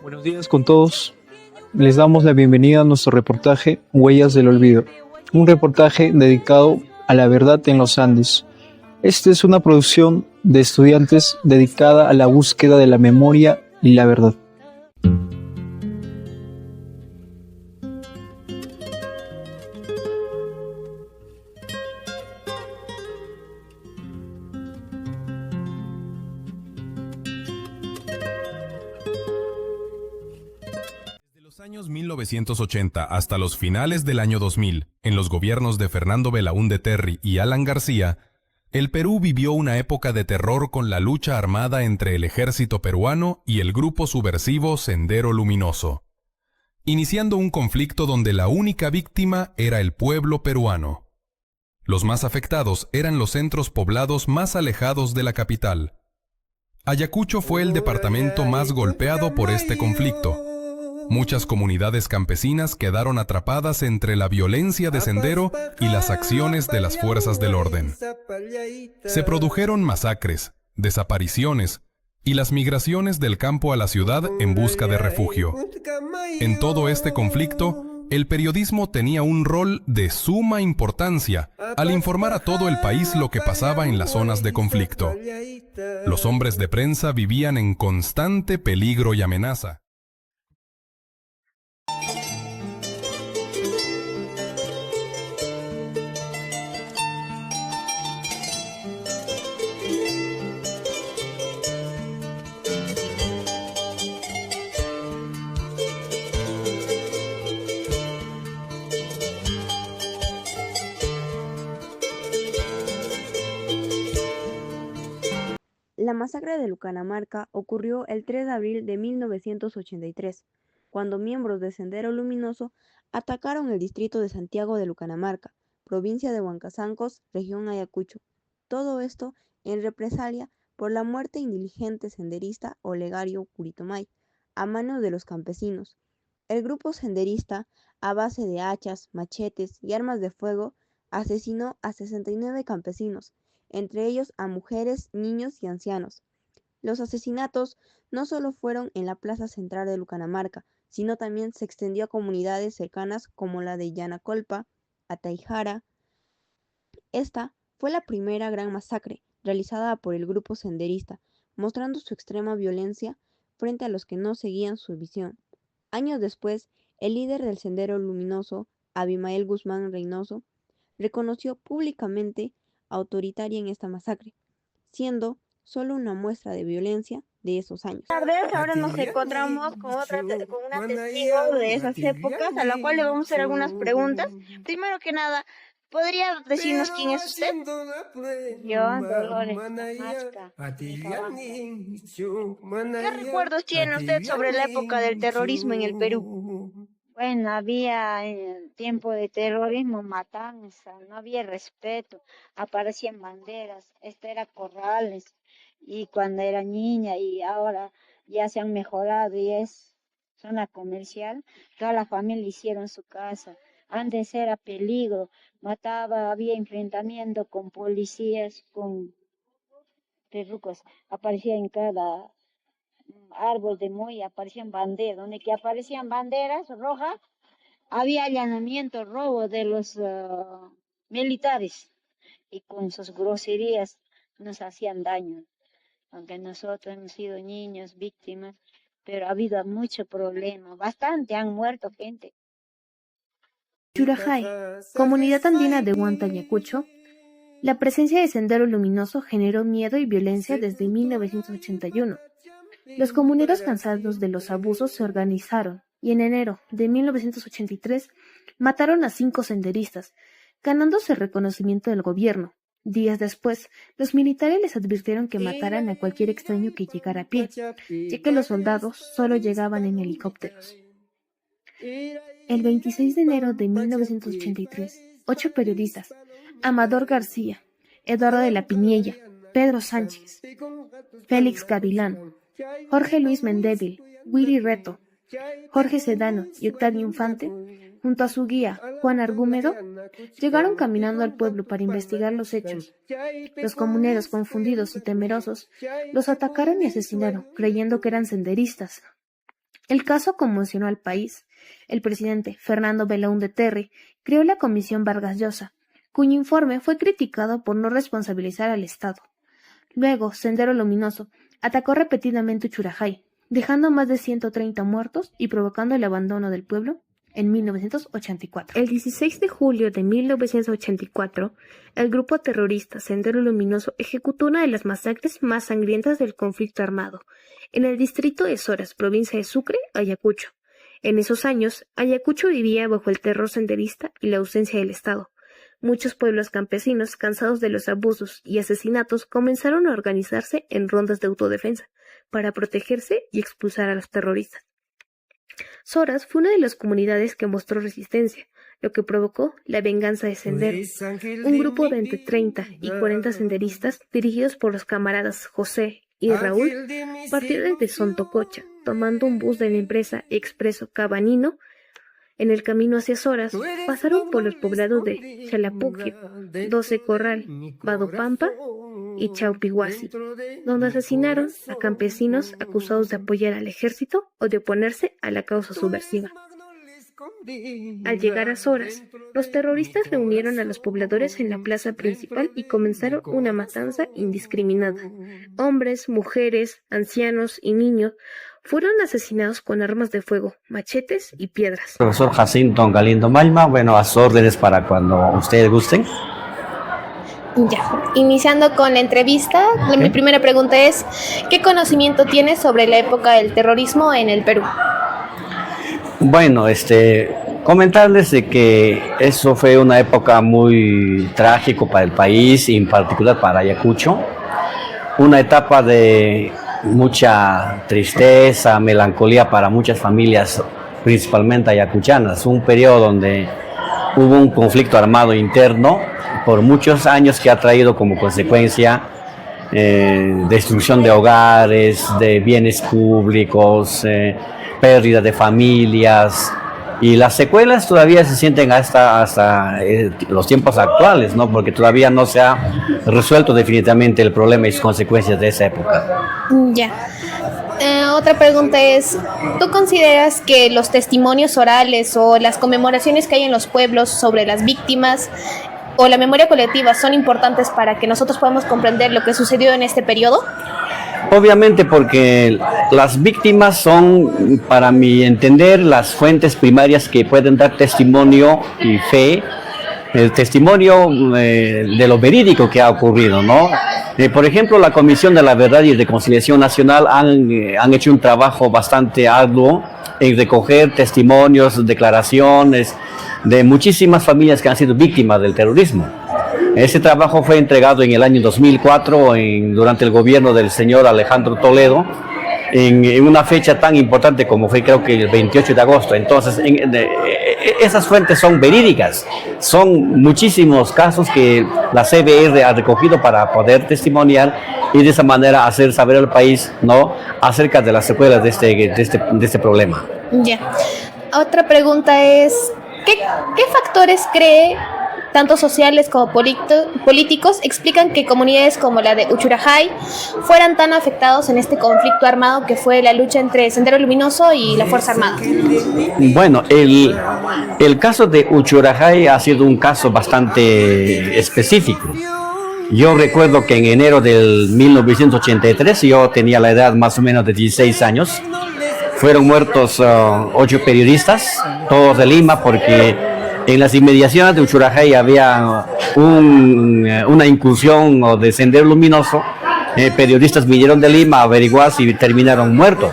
Buenos días con todos. Les damos la bienvenida a nuestro reportaje Huellas del Olvido, un reportaje dedicado a la verdad en los Andes. Esta es una producción de estudiantes dedicada a la búsqueda de la memoria y la verdad. Años 1980 hasta los finales del año 2000, en los gobiernos de Fernando Belaúnde Terry y Alan García, el Perú vivió una época de terror con la lucha armada entre el ejército peruano y el grupo subversivo Sendero Luminoso, iniciando un conflicto donde la única víctima era el pueblo peruano. Los más afectados eran los centros poblados más alejados de la capital. Ayacucho fue el departamento más golpeado por este conflicto. Muchas comunidades campesinas quedaron atrapadas entre la violencia de Sendero y las acciones de las fuerzas del orden. Se produjeron masacres, desapariciones y las migraciones del campo a la ciudad en busca de refugio. En todo este conflicto, el periodismo tenía un rol de suma importancia al informar a todo el país lo que pasaba en las zonas de conflicto. Los hombres de prensa vivían en constante peligro y amenaza. La masacre de Lucanamarca ocurrió el 3 de abril de 1983, cuando miembros de Sendero Luminoso atacaron el distrito de Santiago de Lucanamarca, provincia de Huancazancos, región Ayacucho. Todo esto en represalia por la muerte indiligente senderista Olegario Curitomay, a manos de los campesinos. El grupo senderista, a base de hachas, machetes y armas de fuego, asesinó a 69 campesinos, entre ellos a mujeres, niños y ancianos. Los asesinatos no solo fueron en la plaza central de Lucanamarca, sino también se extendió a comunidades cercanas como la de Yanacolpa, Ataijara. Esta fue la primera gran masacre realizada por el grupo senderista, mostrando su extrema violencia frente a los que no seguían su visión. Años después, el líder del Sendero Luminoso, Abimael Guzmán Reynoso, reconoció públicamente autoritaria en esta masacre, siendo solo una muestra de violencia de esos años. Buenas tardes, ahora nos encontramos con una testigo de esas épocas, a la cual le vamos a hacer algunas preguntas. Primero que nada, ¿podría decirnos quién es usted? Yo, Dolores Damasca. ¿Qué recuerdos tiene usted sobre la época del terrorismo en el Perú? Bueno, había en el tiempo de terrorismo matanza, no había respeto, aparecían banderas, esto era corrales, y cuando era niña y ahora ya se han mejorado y es zona comercial, toda la familia hicieron su casa. Antes era peligro, mataba, había enfrentamiento con policías, con perrucos, aparecía en cada árbol de muy aparecían banderas, donde que aparecían banderas rojas, había allanamiento, robo de los militares y con sus groserías nos hacían daño, aunque nosotros hemos sido niños, víctimas, pero ha habido mucho problema, bastante han muerto gente. Churajay, comunidad andina de Huanta, Ayacucho. La presencia de Sendero Luminoso generó miedo y violencia desde 1981. Los comuneros cansados de los abusos se organizaron y en enero de 1983 mataron a 5 senderistas, ganándose el reconocimiento del gobierno. Días después, los militares les advirtieron que mataran a cualquier extraño que llegara a pie, ya que los soldados solo llegaban en helicópteros. El 26 de enero de 1983, 8 periodistas, Amador García, Eduardo de la Piñella, Pedro Sánchez, Félix Gavilán, Jorge Luis Mendívil, Willy Reto, Jorge Sedano y Octavio Infante, junto a su guía, Juan Argúmedo, llegaron caminando al pueblo para investigar los hechos. Los comuneros, confundidos y temerosos, los atacaron y asesinaron, creyendo que eran senderistas. El caso conmocionó al país. El presidente Fernando Belaúnde Terry creó la Comisión Vargas Llosa, cuyo informe fue criticado por no responsabilizar al Estado. Luego, Sendero Luminoso atacó repetidamente Uchurajay, dejando más de 130 muertos y provocando el abandono del pueblo en 1984. El 16 de julio de 1984, el grupo terrorista Sendero Luminoso ejecutó una de las masacres más sangrientas del conflicto armado, en el distrito de Soras, provincia de Sucre, Ayacucho. En esos años, Ayacucho vivía bajo el terror senderista y la ausencia del Estado. Muchos pueblos campesinos, cansados de los abusos y asesinatos, comenzaron a organizarse en rondas de autodefensa para protegerse y expulsar a los terroristas. Soras fue una de las comunidades que mostró resistencia, lo que provocó la venganza de Sendero. Un grupo de entre 30 y 40 senderistas, dirigidos por los camaradas José y Raúl, partieron desde Sontococha, tomando un bus de la empresa Expreso Cabanino. En el camino hacia Soras, pasaron por los poblados de Chalapuquio, Doce Corral, Badopampa y Chaupihuasi, donde asesinaron a campesinos acusados de apoyar al ejército o de oponerse a la causa subversiva. Al llegar a Soras, los terroristas reunieron a los pobladores en la plaza principal y comenzaron una matanza indiscriminada. Hombres, mujeres, ancianos y niños fueron asesinados con armas de fuego, machetes y piedras. Profesor Jacinto Galindo Malma, bueno, a sus órdenes para cuando ustedes gusten. Ya, iniciando con la entrevista, mi primera pregunta es, ¿qué conocimiento tienes sobre la época del terrorismo en el Perú? Bueno, comentarles de que eso fue una época muy trágica para el país y en particular para Ayacucho, una etapa de mucha tristeza, melancolía para muchas familias, principalmente ayacuchanas, un periodo donde hubo un conflicto armado interno por muchos años que ha traído como consecuencia destrucción de hogares, de bienes públicos, pérdida de familias, y las secuelas todavía se sienten hasta los tiempos actuales, ¿no? Porque todavía no se ha resuelto definitivamente el problema y sus consecuencias de esa época. Ya. Otra pregunta es, ¿tú consideras que los testimonios orales o las conmemoraciones que hay en los pueblos sobre las víctimas o la memoria colectiva son importantes para que nosotros podamos comprender lo que sucedió en este periodo? Obviamente, porque las víctimas son, para mi entender, las fuentes primarias que pueden dar testimonio y fe, el testimonio de lo verídico que ha ocurrido, ¿no? Por ejemplo, la Comisión de la Verdad y Reconciliación Nacional han hecho un trabajo bastante arduo en recoger testimonios, declaraciones de muchísimas familias que han sido víctimas del terrorismo. Ese trabajo fue entregado en el año 2004 durante el gobierno del señor Alejandro Toledo, en una fecha tan importante como fue, creo que el 28 de agosto. Entonces, esas fuentes son verídicas, son muchísimos casos que la CBR ha recogido para poder testimoniar y de esa manera hacer saber al país, ¿no?, acerca de las secuelas de este problema. Ya. Otra pregunta es, ¿qué factores cree, tanto sociales como políticos, explican que comunidades como la de Uchurajay fueran tan afectados en este conflicto armado que fue la lucha entre Sendero Luminoso y la Fuerza Armada? Bueno, el caso de Uchurajay ha sido un caso bastante específico. Yo recuerdo que en enero del 1983, yo tenía la edad más o menos de 16 años, fueron muertos 8 periodistas, todos de Lima, porque en las inmediaciones de Uchurajay había una incursión de Sendero Luminoso. Periodistas vinieron de Lima a averiguar si terminaron muertos.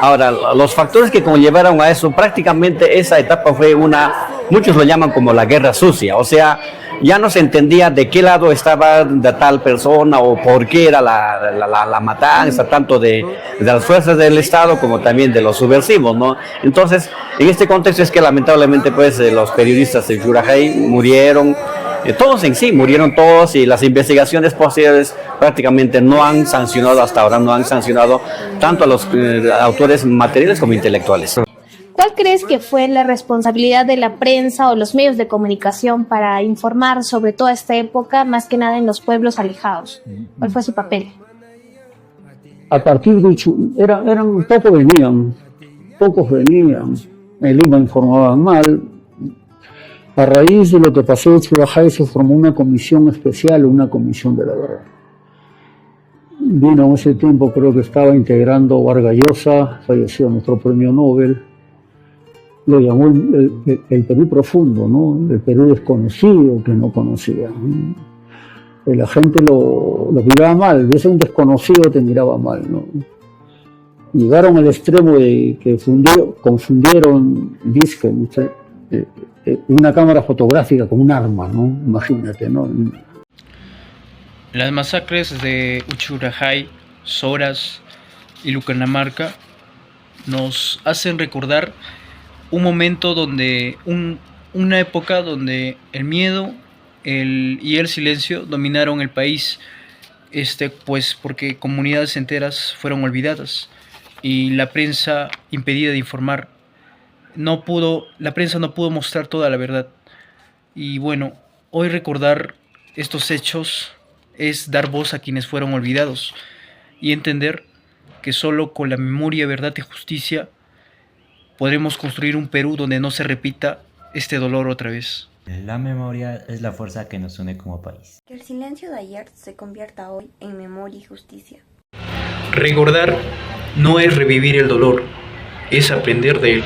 Ahora, los factores que conllevaron a eso, prácticamente esa etapa fue muchos lo llaman como la guerra sucia, o sea, ya no se entendía de qué lado estaba de tal persona o por qué era la matanza, tanto de las fuerzas del Estado como también de los subversivos, ¿no? Entonces, en este contexto es que lamentablemente pues los periodistas de Uchurajay murieron, todos en sí, murieron todos, y las investigaciones posteriores prácticamente no han sancionado, hasta ahora no han sancionado tanto a los autores materiales como intelectuales. ¿Cuál crees que fue la responsabilidad de la prensa o los medios de comunicación para informar sobre toda esta época, más que nada en los pueblos alejados? ¿Cuál fue su papel? A partir de eran un poco venían. pocos venían, en Lima informaban mal. A raíz de lo que pasó en Uchurajay se formó una comisión especial, una comisión de la verdad. Vino en ese tiempo, creo que estaba integrando Vargas Llosa, falleció nuestro premio Nobel. Lo llamó el Perú profundo, ¿no? El Perú desconocido que no conocía. La gente lo miraba mal, ves a un desconocido te miraba mal, ¿no? Llegaron al extremo de que confundieron disque, ¿no? Una cámara fotográfica con un arma, ¿no? Imagínate, ¿no? Las masacres de Uchurajay, Soras y Lucanamarca nos hacen recordar un momento donde, una época donde el miedo y el silencio dominaron el país, pues porque comunidades enteras fueron olvidadas y la prensa impedida de informar. La prensa no pudo mostrar toda la verdad. Y bueno, hoy recordar estos hechos es dar voz a quienes fueron olvidados y entender que solo con la memoria, verdad y justicia podremos construir un Perú donde no se repita este dolor otra vez. La memoria es la fuerza que nos une como país. Que el silencio de ayer se convierta hoy en memoria y justicia. Recordar no es revivir el dolor, es aprender de él.